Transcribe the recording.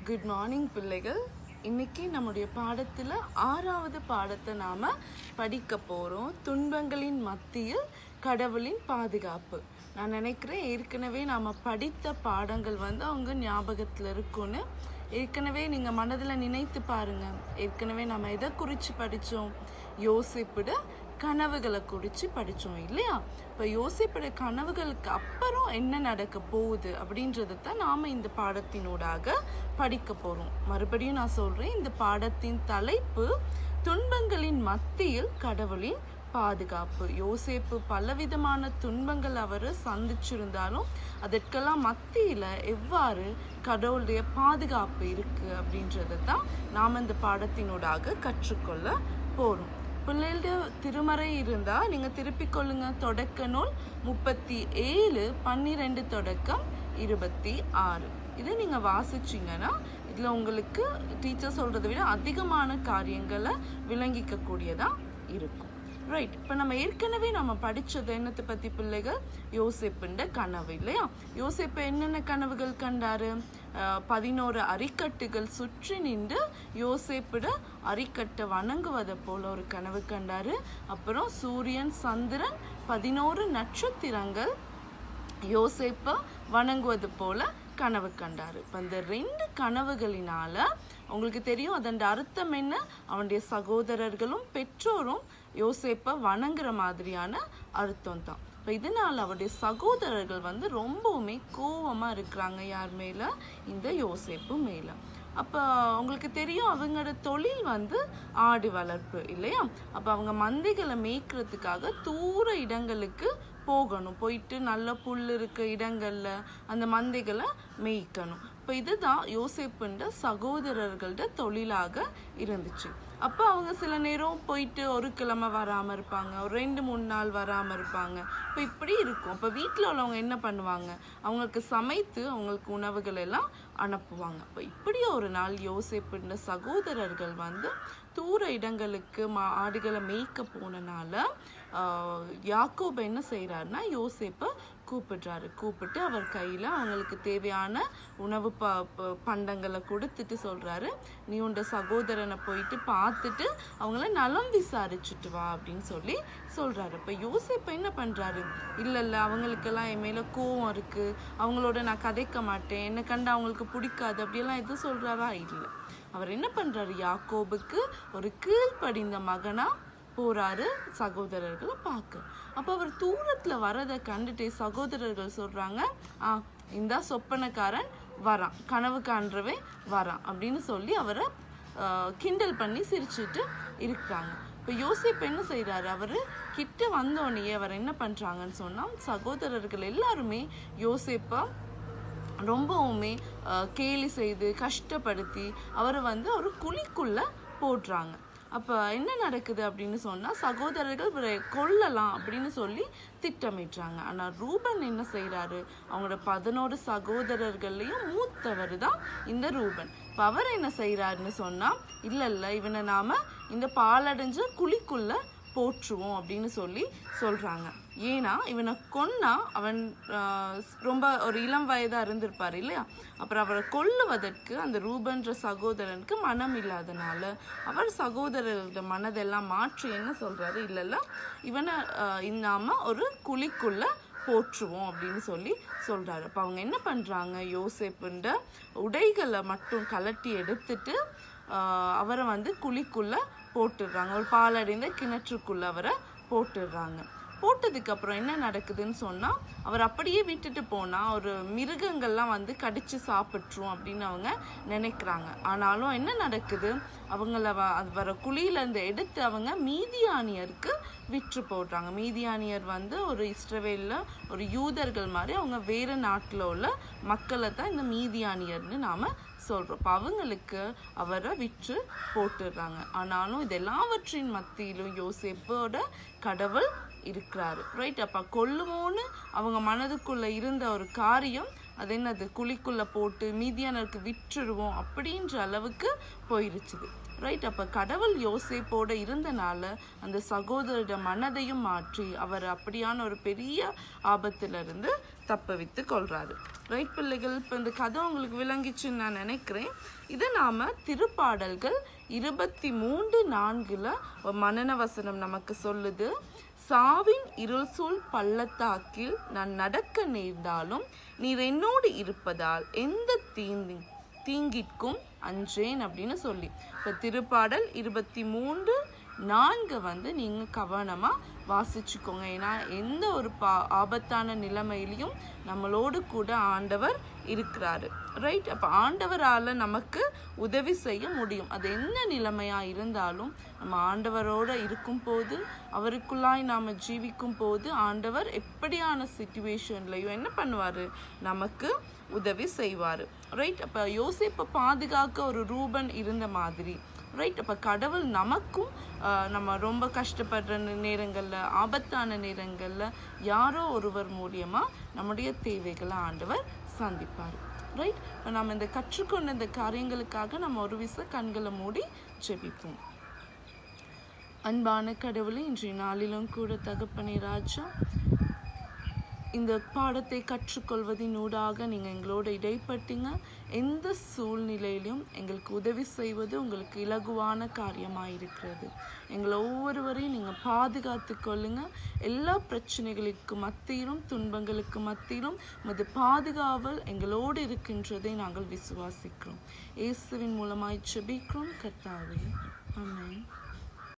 Good morning பிள்ளைகள். இன்னைக்கு நம்முடைய பாடத்தில் 6வது பாடத்தை நாம் படிக்க போகிறோம். துன்பங்களின் மத்தியில் கடவுளின் பாதுகாப்பு. நான் நினைக்கிறேன் ஏற்கனவே நாம் படித்த பாடங்கள் அவங்க ஞாபகத்தில் இருக்குன்னு. ஏற்கனவே நீங்கள் மனதில் நினைத்து பாருங்கள். ஏற்கனவே நம்ம எதை குறித்து படித்தோம்? யோசிப்பிட கனவுகளை குறித்து படித்தோம் இல்லையா? இப்போ யோசிப்பிட கனவுகளுக்கு அப்புறம் என்ன நடக்க போகுது அப்படின்றத தான் நாம் இந்த பாடத்தினூடாக படிக்க போகிறோம். மறுபடியும் நான் சொல்கிறேன், இந்த பாடத்தின் தலைப்பு துன்பங்களின் மத்தியில் கடவுளின் பாதுகாப்பு. யோசேப்பு பலவிதமான துன்பங்கள் அவர் சந்திச்சிருந்தாலும் அதற்கெல்லாம் மத்தியில் எவ்வாறு கடவுளுடைய பாதுகாப்பு இருக்குது அப்படின்றத தான் நாம் இந்த பாடத்தினூடாக கற்றுக்கொள்ள போகிறோம். பிள்ளைகளுடைய திருமறை இருந்தால் நீங்கள் திருப்பிக் கொள்ளுங்க. தொடக்க நூல் 37:12 தொடக்கம் 26. இதை நீங்கள் வாசிச்சிங்கன்னா இதில் உங்களுக்கு டீச்சர் சொல்கிறத விட அதிகமான காரியங்களை விளங்கிக்கக்கூடியதாக இருக்கும். ரைட். இப்போ நம்ம ஏற்கனவே படித்தது என்னத்தை பற்றி பிள்ளைகள்? யோசேப்புண்ட கனவு இல்லையா? யோசேப்பு என்னென்ன கனவுகள் கண்டாரு? 11 அரிக்கட்டுகள் சுற்றி நின்று யோசேப்பிட அரிக்கட்டை வணங்குவதை போல ஒரு கனவு கண்டாரு. அப்புறம் சூரியன், சந்திரன், 11 நட்சத்திரங்கள் யோசேப்பை வணங்குவது போல கனவு கண்டாரு. இப்போ இந்த 2 கனவுகளினால உங்களுக்கு தெரியும் அதன் அர்த்தம் என்ன? அவனுடைய சகோதரர்களும் பெற்றோரும் யோசேப்பை வணங்குற மாதிரியான அர்த்தம் தான். இப்போ இதனால் அவருடைய சகோதரர்கள் ரொம்பவுமே கோபமாக இருக்கிறாங்க. யார் மேலே? இந்த யோசேப்பு மேலே. அப்போ உங்களுக்கு தெரியும் அவங்களோட தொழில் ஆடு வளர்ப்பு இல்லையா? அப்போ அவங்க மந்தைகளை மேய்க்கிறதுக்காக தூர இடங்களுக்கு போகணும். போயிட்டு நல்ல புல் இருக்க இடங்களில் அந்த மந்தைகளை மேய்க்கணும். இப்போ இதுதான் யோசேப்புண்ட சகோதரர்கள்ட தொழிலாக இருந்துச்சு. அப்போ அவங்க சில நேரம் போயிட்டு ஒரு கிழமை வராமல் இருப்பாங்க, ஒரு 2-3 நாள் வராமல் இருப்பாங்க. இப்போ இப்படி இருக்கும். அப்போ வீட்டில் உள்ளவங்க என்ன பண்ணுவாங்க? அவங்களுக்கு சமைத்து அவங்களுக்கு உணவுகள் எல்லாம் அனுப்புவாங்க. அப்போ இப்படி ஒரு நாள் யோசேப்புண்ட சகோதரர்கள் தூர இடங்களுக்கு ஆடுகளை மேய்க்க போனனால யாக்கோபு என்ன செய்கிறாருன்னா யோசேப்பை கூப்பிட்டு அவர் கையில் அவங்களுக்கு தேவையான உணவு பண்டங்களை கொடுத்துட்டு சொல்கிறாரு, நீ உண்ட சகோதரனை போயிட்டு பார்த்துட்டு அவங்கள நலம் விசாரிச்சுட்டு வா அப்படின்னு சொல்கிறாரு. இப்போ யோசேப்பு என்ன பண்ணுறாரு? இல்லை அவங்களுக்கெல்லாம் என் மேலே கோவம் இருக்குது, அவங்களோட நான் கதைக்க மாட்டேன், என்னை கண்டு அவங்களுக்கு பிடிக்காது அப்படியெல்லாம் எதுவும் சொல்கிறாரா? இல்லை. அவர் என்ன பண்ணுறாரு? யாக்கோபுக்கு ஒரு கீழ்ப்படிந்த மகனாக போறாரு சகோதரர்களை பார்க்க. அப்போ அவர் தூரத்தில் வரதை கண்டுட்டு சகோதரர்கள் சொல்கிறாங்க, இந்த சொப்பனக்காரன் வரான், கனவு காண்றவே வரான் அப்படின்னு சொல்லி அவரை கிண்டல் பண்ணி சிரிச்சுட்டு இருக்கிறாங்க. இப்போ யோசேப்பு என்ன செய்கிறாரு? அவர் கிட்ட வந்தோடனே அவர் என்ன பண்ணுறாங்கன்னு சொன்னால் சகோதரர்கள் எல்லாருமே யோசேப்பை ரொம்பவுமே கேலி செய்து கஷ்டப்படுத்தி அவரை ஒரு குழிக்குள்ளே போடுறாங்க. அப்போ என்ன நடக்குது அப்படின்னு சொன்னால் சகோதரர்கள் இவரை கொல்லலாம் அப்படின்னு சொல்லி திட்டமிட்டுறாங்க. ஆனால் ரூபன் என்ன செய்கிறாரு? அவங்களோட 11 சகோதரர்கள்லையும் மூத்தவர் தான் இந்த ரூபன். இப்போ அவர் என்ன செய்கிறாருன்னு சொன்னால், இல்லை இவனை நாம் இந்த பாலடைஞ்ச குழிக்குள்ளே போற்றுவோம் அப்படின்னு சொல்கிறாங்க. ஏன்னா இவனை கொன்னா அவன் ரொம்ப ஒரு இளம் வயதாக இருந்திருப்பார் இல்லையா? அப்புறம் அவரை கொல்லுவதற்கு அந்த ரூபன்ற சகோதரனுக்கு மனம் இல்லாதனால அவர் சகோதரர்களோட மனதெல்லாம் மாற்றி என்ன சொல்கிறாரு? இல்லை இவனை இல்லாம ஒரு குழிக்குள்ளே போற்றுவோம் அப்படின்னு சொல்கிறாரு. அப்போ அவங்க என்ன பண்ணுறாங்க? யோசேப்புண்ட உடைகளை மட்டும் கலட்டி எடுத்துட்டு அவரை குழிக்குள்ளே போட்டுடுறாங்க. ஒரு பாலடைந்த கிணற்றுக்குள்ளே அவரை போட்டுடுறாங்க. போட்டதுக்கப்புறம் என்ன நடக்குதுன்னு சொன்னால், அவர் அப்படியே விட்டுட்டு போனால் ஒரு மிருகங்கள்லாம் கடிச்சு சாப்பிட்ரும் அப்படின்னு அவங்க நினைக்கிறாங்க. ஆனாலும் என்ன நடக்குது? அவங்கள வர குழியிலேருந்து எடுத்து அவங்க மீதியானியருக்கு விற்று போடுறாங்க. மீதியானியர் ஒரு இஸ்ரவேலில் ஒரு யூதர்கள் மாதிரி அவங்க வேறு நாட்டில் உள்ள மக்களை தான் இந்த மீதியானியர்னு நாம் சொல்கிறோம். இப்போ அவங்களுக்கு அவரை விற்று போட்டுடுறாங்க. ஆனாலும் இதெல்லாவற்றின் மத்தியிலும் யோசேப்போட கடவுள் இருக்கிறாரு. ரைட். அப்போ கொல்லுவோன்னு அவங்க மனதுக்குள்ளே இருந்த ஒரு காரியம் அது என்னது குழிக்குள்ளே போட்டு மீதியானருக்கு விற்றுருவோம் அப்படின்ற அளவுக்கு போயிருச்சுது. ரைட். அப்போ கடவுள் யோசேப்போட இருந்தனால அந்த சகோதரோட மனதையும் மாற்றி அவர் அப்படியான ஒரு பெரிய ஆபத்திலிருந்து தப்பவித்து கொள்றாரு. ரைட் பிள்ளைகள், இப்போ இந்த கதை உங்களுக்கு விளங்கிச்சுன்னு நான் நினைக்கிறேன். இதை நாம் திருப்பாடல்கள் 23:4 மனன வசனம் நமக்கு சொல்லுது. சாவின் இருள் சூழ் பள்ளத்தாக்கில் நான் நடக்க நேர்ந்தாலும் நீர் என்னோடு இருப்பதால் எந்த தீங்கிற்கும் அஞ்சேன் அப்படின்னு சொல்லி. இப்போ திருப்பாடல் 23:4 நீங்கள் கவனமாக வாசிச்சுக்கோங்க. ஏன்னா எந்த ஒரு ஆபத்தான நிலைமையிலையும் நம்மளோடு கூட ஆண்டவர் இருக்கிறாரு. ரைட். அப்போ ஆண்டவரால் நமக்கு உதவி செய்ய முடியும். அது என்ன நிலைமையாக இருந்தாலும் நம்ம ஆண்டவரோடு இருக்கும் போது, அவருக்குள்ளாய் நாம் ஜீவிக்கும் போது ஆண்டவர் எப்படியான சிச்சுவேஷன்லையும் என்ன பண்ணுவார், நமக்கு உதவி செய்வார். ரைட். அப்போ யோசேப்பை பாதுகாக்க ஒரு ரூபன் இருந்த மாதிரி, ரைட். அப்போ கடவுள் நமக்கும் நம்ம ரொம்ப கஷ்டப்படுற நேரங்களில், ஆபத்தான நேரங்களில் யாரோ ஒருவர் மூலியமாக நம்முடைய தேவைகளை ஆண்டவர் சந்திப்பார். ரைட். இப்போ நம்ம இந்த கற்றுக்கொண்ட இந்த காரியங்களுக்காக நம்ம ஒரு கண்களை மூடி ஜெபிப்போம். அன்பான கடவுளை, இன்றைய நாளிலும் கூட தகப்பனே ராஜா, இந்த பாடத்தை கற்றுக்கொள்வதின் ஊடாக நீங்கள் எங்களோட இடைப்பட்டீங்க. எந்த சூழ்நிலையிலும் எங்களுக்கு உதவி செய்வது உங்களுக்கு இலகுவான காரியமாக இருக்கிறது. எங்களை ஒவ்வொருவரையும் நீங்கள் பாதுகாத்து கொள்ளுங்க. எல்லா பிரச்சனைகளுக்கு மத்தியிலும், துன்பங்களுக்கு மத்தியிலும் உமது பாதுகாவல் எங்களோடு இருக்கின்றதை நாங்கள் விசுவாசிக்கிறோம். இயேசுவின் மூலமாய் ஜெபிக்கிறோம் கர்த்தாவே. ஆமென்.